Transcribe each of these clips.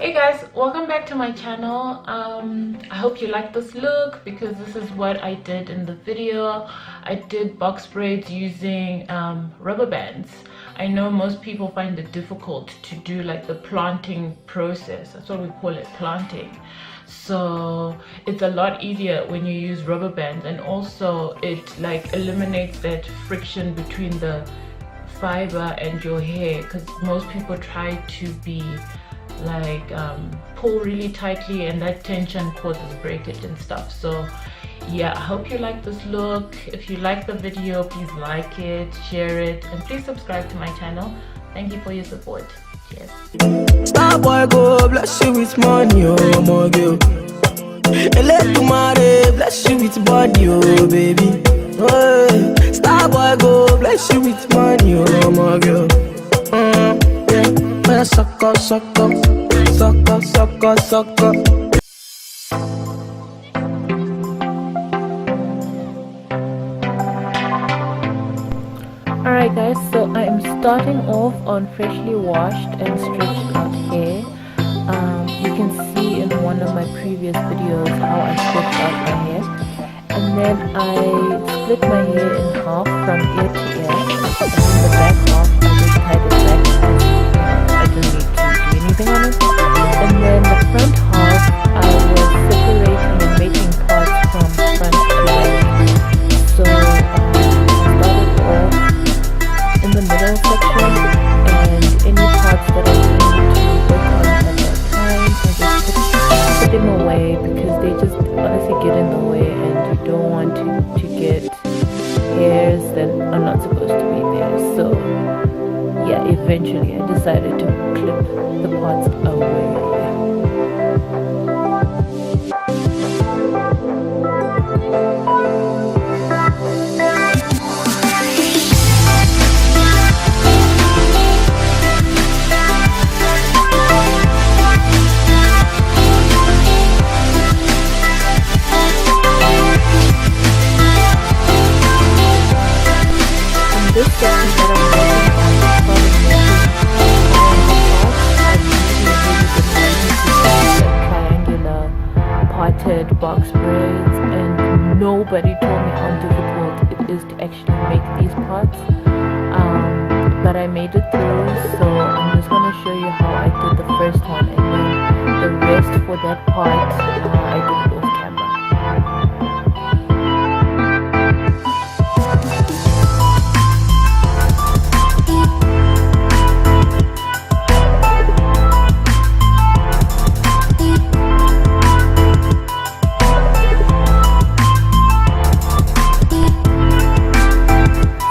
Hey guys, welcome back to my channel. I hope you like this look because this is what I did in the video. I did box braids using rubber bands. I know most people find it difficult to do like the planting process. That's what we call it, planting. So it's a lot easier when you use rubber bands, and also it like eliminates that friction between the fiber and your hair, because most people try to be like pull really tightly, and that tension causes breakage and stuff. So yeah, I hope you like this look. If you like the video, please like it, share it, and please subscribe to my channel. Thank you for your support. Cheers. Star boy go bless you with money, oh my girl. Let tomorrow bless you with body, oh baby. Oh, star boy go bless you with money, oh my girl. Yeah, sucker, sucker, sucker, sucker, sucker. Alright guys, so I am starting off on freshly washed and stretched out hair. You can see in one of my previous videos how I stretched out my hair. And then I split my hair in half from ear to ear. And then the back half I just tied it back because I didn't need to do anything on it. And then the front half I was separating and making parts from front to back. So I started off in the middle section, and any parts that I didn't need to work on at that time, I just put them away because they just honestly get in the way, and you don't want to get hairs that are not supposed to be there. So yeah, eventually I decided to clip the parts away. This section that I'm working on is triangular parted box braids, and nobody told me how difficult it is to actually make these parts. But I made it through, so I'm just going to show you how I did the first one, and then the rest for that part I did it off camera.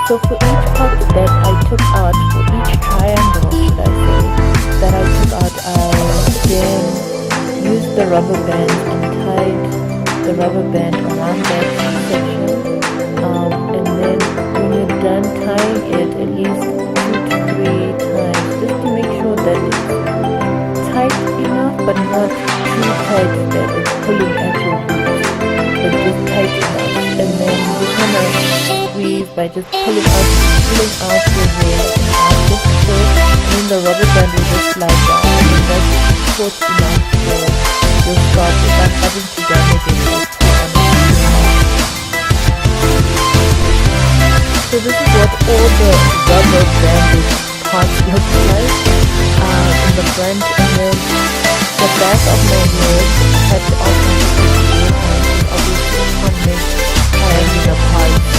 So for each part that I took out, for each triangle, should I say, that I took out, I then used the rubber band and tied the rubber band around that section. And then when you're done tying it, at least 2 to 3 times, just to make sure that it's tight enough, but not too tight that it's pulling at your roots, but just tight enough. And then you kind of squeeze by just pulling out your hair just so, and then the rubber band will just slide down, and that's short enough for your scalp without having to damage it. So this is what all the rubber banded parts look like in the front, and then the back of my head had to also be and obviously can't make triangular parts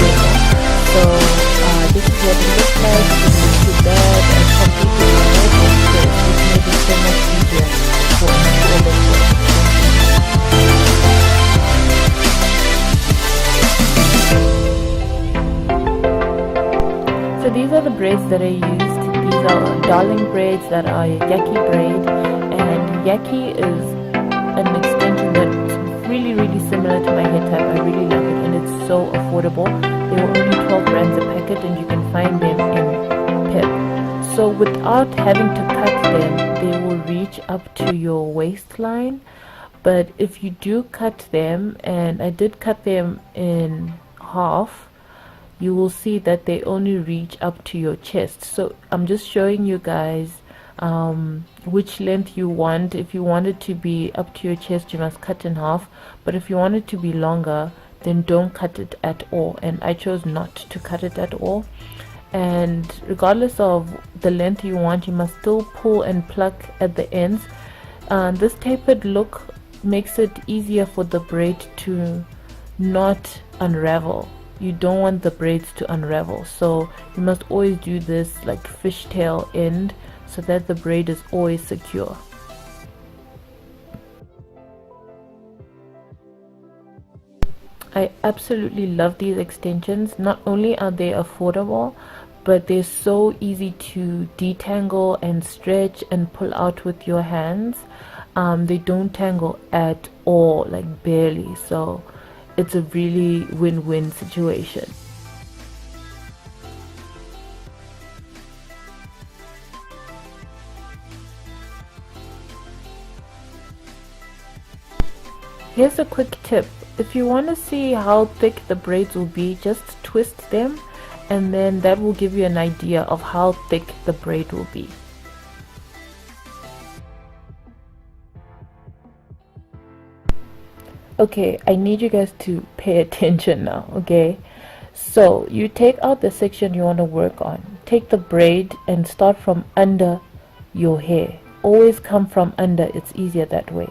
together. So this is what it looks like. It's not too bad. I completed my hair, so it made it so much easier for me to all of this. So these are the braids that I used. These are darling braids that are Yaki braid, and Yaki is an extension that's really similar to my hair type. I really love it, and it's so affordable. They were only 12 rands a packet, and you can find them in Pep. So without having to cut them, they will reach up to your waistline. But if you do cut them, and I did cut them in half, you will see that they only reach up to your chest. So I'm just showing you guys which length you want. If you want it to be up to your chest, you must cut in half, but if you want it to be longer, then don't cut it at all, and I chose not to cut it at all. And regardless of the length you want, you must still pull and pluck at the ends. This tapered look makes it easier for the braid to not unravel. You don't want the braids to unravel, so you must always do this like fishtail end so that the braid is always secure. I absolutely love these extensions. Not only are they affordable, but they're so easy to detangle and stretch and pull out with your hands. They don't tangle at all, like barely, so it's a really win-win situation. Here's a quick tip. If you want to see how thick the braids will be, just twist them, and then that will give you an idea of how thick the braid will be. Okay, I need you guys to pay attention now, okay? So you take out the section you want to work on. Take the braid and start from under your hair. Always come from under, it's easier that way.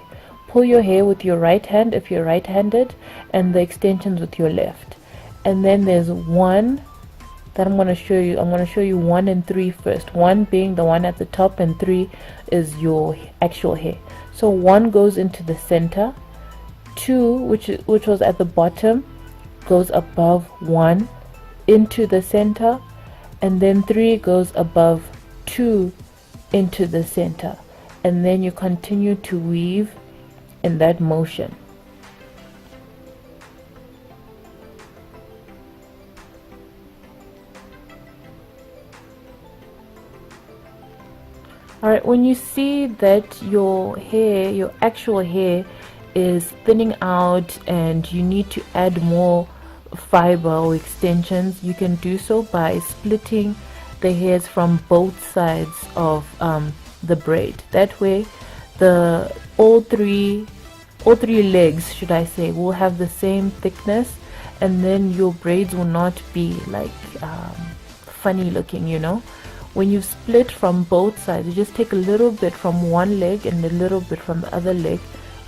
Pull your hair with your right hand if you're right-handed, and the extensions with your left. And then there's one that I'm going to show you. I'm going to show you 1 and 3 first. 1 being the one at the top, and 3 is your actual hair. So 1 goes into the center. 2, which was at the bottom, goes above 1 into the center, and then 3 goes above 2 into the center, and then you continue to weave in that motion. Alright, when you see that your hair, your actual hair, is thinning out and you need to add more fiber or extensions, you can do so by splitting the hairs from both sides of the braid. That way all three legs, should I say, will have the same thickness, and then your braids will not be like funny looking, you know. When you split from both sides, you just take a little bit from one leg and a little bit from the other leg,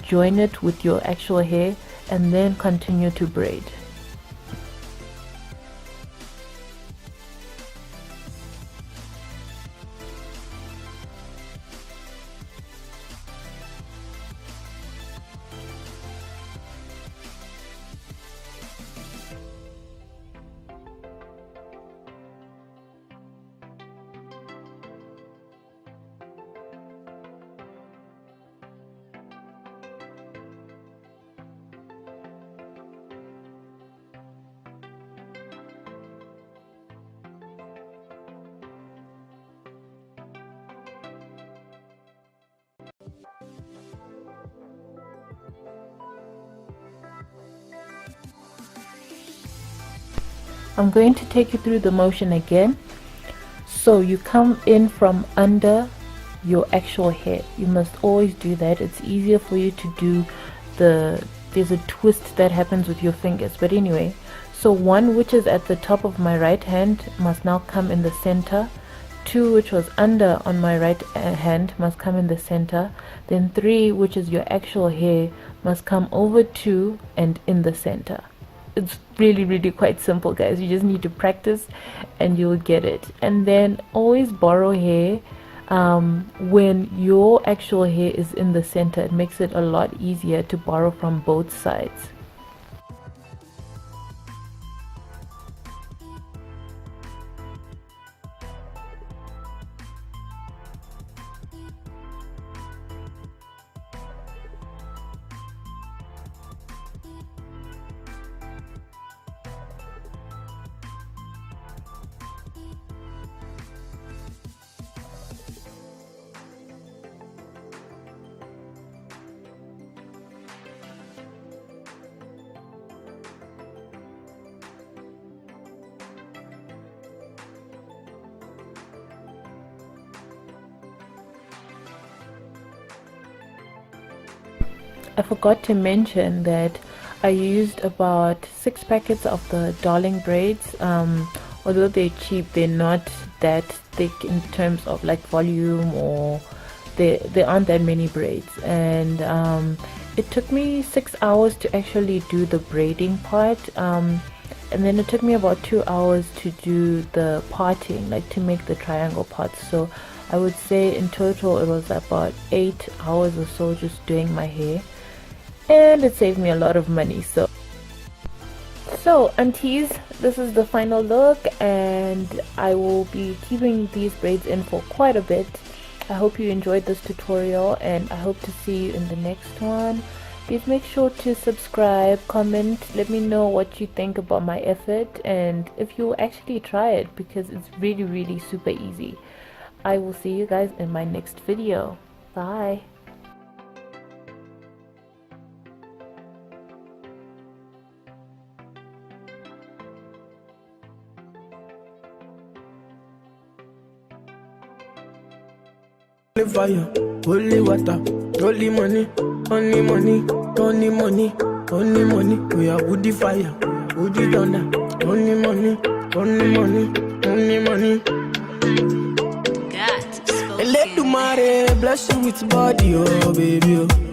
join it with your actual hair, and then continue to braid. I'm going to take you through the motion again. So you come in from under your actual hair. You must always do that. It's easier for you to do there's a twist that happens with your fingers, but anyway. So 1, which is at the top of my right hand, must now come in the center. 2, which was under on my right hand, must come in the center. Then 3, which is your actual hair, must come over 2 and in the center. It's really quite simple, guys. You just need to practice and you'll get it. And then always borrow hair when your actual hair is in the center. It makes it a lot easier to borrow from both sides. I forgot to mention that I used about 6 packets of the Darling braids. Although they're cheap, they're not that thick in terms of like volume, or there aren't that many braids. And it took me 6 hours to actually do the braiding part. And then it took me about 2 hours to do the parting, like to make the triangle parts. So I would say in total it was about 8 hours or so just doing my hair, and it saved me a lot of money. So aunties, this is the final look, and I will be keeping these braids in for quite a bit. I hope you enjoyed this tutorial, and I hope to see you in the next one. Please make sure to subscribe, comment, let me know what you think about my effort, and if you actually try it, because it's really super easy. I will see you guys in my next video. Bye. Holy fire, holy water, holy money, only money, only money, only money. We are woody fire, woody thunder, only money, only money, only money. God, let the mare bless you with body, oh baby. Oh.